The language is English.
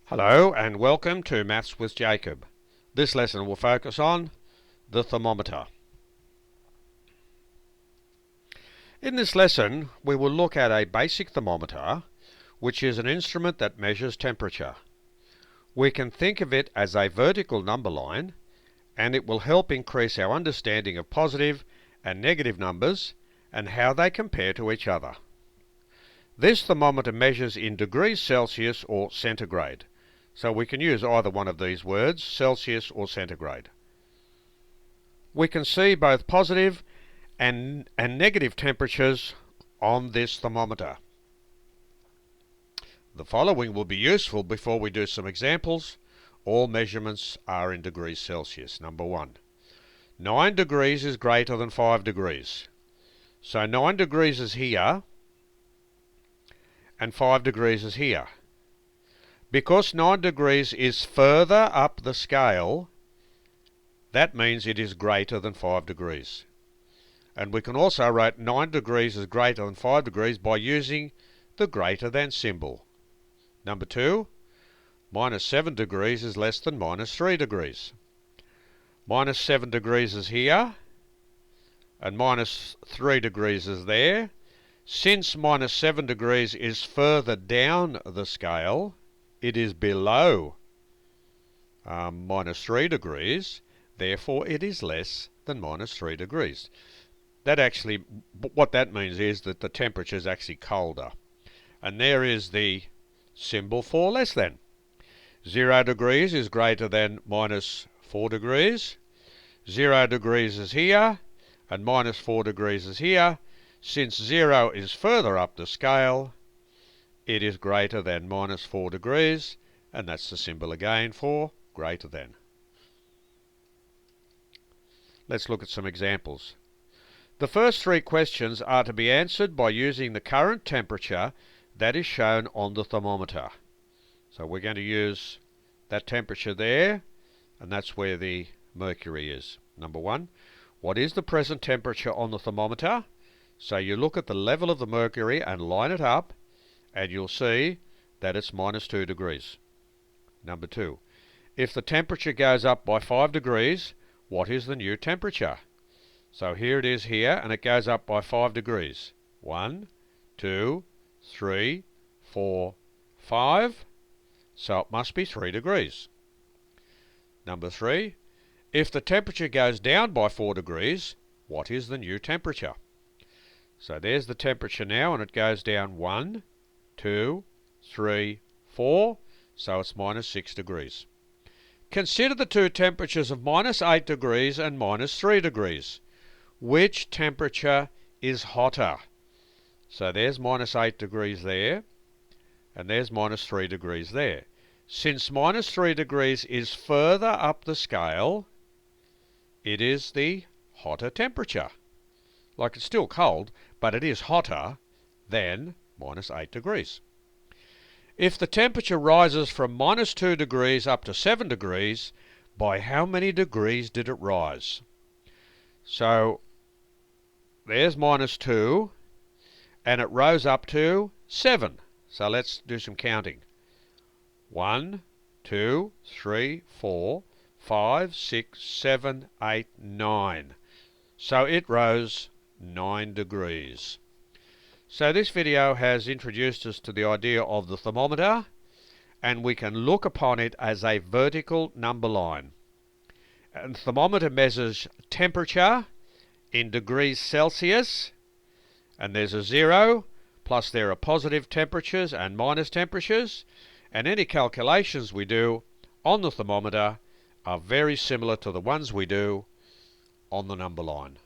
Hello and welcome to Maths with Jacob. This lesson will focus on the thermometer. In this lesson we will look at a basic thermometer, which is an instrument that measures temperature. We can think of it as a vertical number line, and it will help increase our understanding of positive and negative numbers and how they compare to each other. This thermometer measures in degrees Celsius or centigrade. So we can use either one of these words, Celsius or centigrade. We can see both positive and negative temperatures on this thermometer. The following will be useful before we do some examples. All measurements are in degrees Celsius. Number 1. 9 degrees is greater than 5 degrees. So 9 degrees is here and 5 degrees is here. Because 9 degrees is further up the scale, that means it is greater than 5 degrees. And we can also write 9 degrees is greater than 5 degrees by using the greater than symbol. Number 2, minus 7 degrees is less than minus 3 degrees. Minus 7 degrees is here, and minus 3 degrees is there. Since minus 7 degrees is further down the scale, it is below minus 3 degrees, therefore it is less than minus 3 degrees. What that means is that the temperature is actually colder. And there is the symbol for less than. 0 degrees is greater than minus 4 degrees. 0 degrees is here, and minus 4 degrees is here. Since 0 is further up the scale, it is greater than minus 4 degrees, and that's the symbol again for greater than. Let's look at some examples. The first 3 questions are to be answered by using the current temperature that is shown on the thermometer. So we're going to use that temperature there, and that's where the mercury is. Number 1, what is the present temperature on the thermometer? So you look at the level of the mercury and line it up, and you'll see that it's minus 2 degrees. Number 2, if the temperature goes up by 5 degrees, what is the new temperature? So here it is here, and it goes up by 5 degrees. 1, 2, 3, 4, 5. So it must be 3 degrees. Number 3, if the temperature goes down by 4 degrees, what is the new temperature? So there's the temperature now, and it goes down 1, 2, 3, 4, so it's minus 6 degrees. Consider the two temperatures of minus 8 degrees and minus 3 degrees. Which temperature is hotter? So there's minus 8 degrees there, and there's minus 3 degrees there. Since minus 3 degrees is further up the scale, it is the hotter temperature. Like, it's still cold, but it is hotter than minus 8 degrees. If the temperature rises from minus 2 degrees up to 7 degrees, by how many degrees did it rise? So there's minus 2, and it rose up to 7. So let's do some counting. 1, 2, 3, 4, 5, 6, 7, 8, 9. So it rose 9 degrees. So this video has introduced us to the idea of the thermometer, and we can look upon it as a vertical number line. And the thermometer measures temperature in degrees Celsius, and there's a 0, plus there are positive temperatures and minus temperatures, and any calculations we do on the thermometer are very similar to the ones we do on the number line.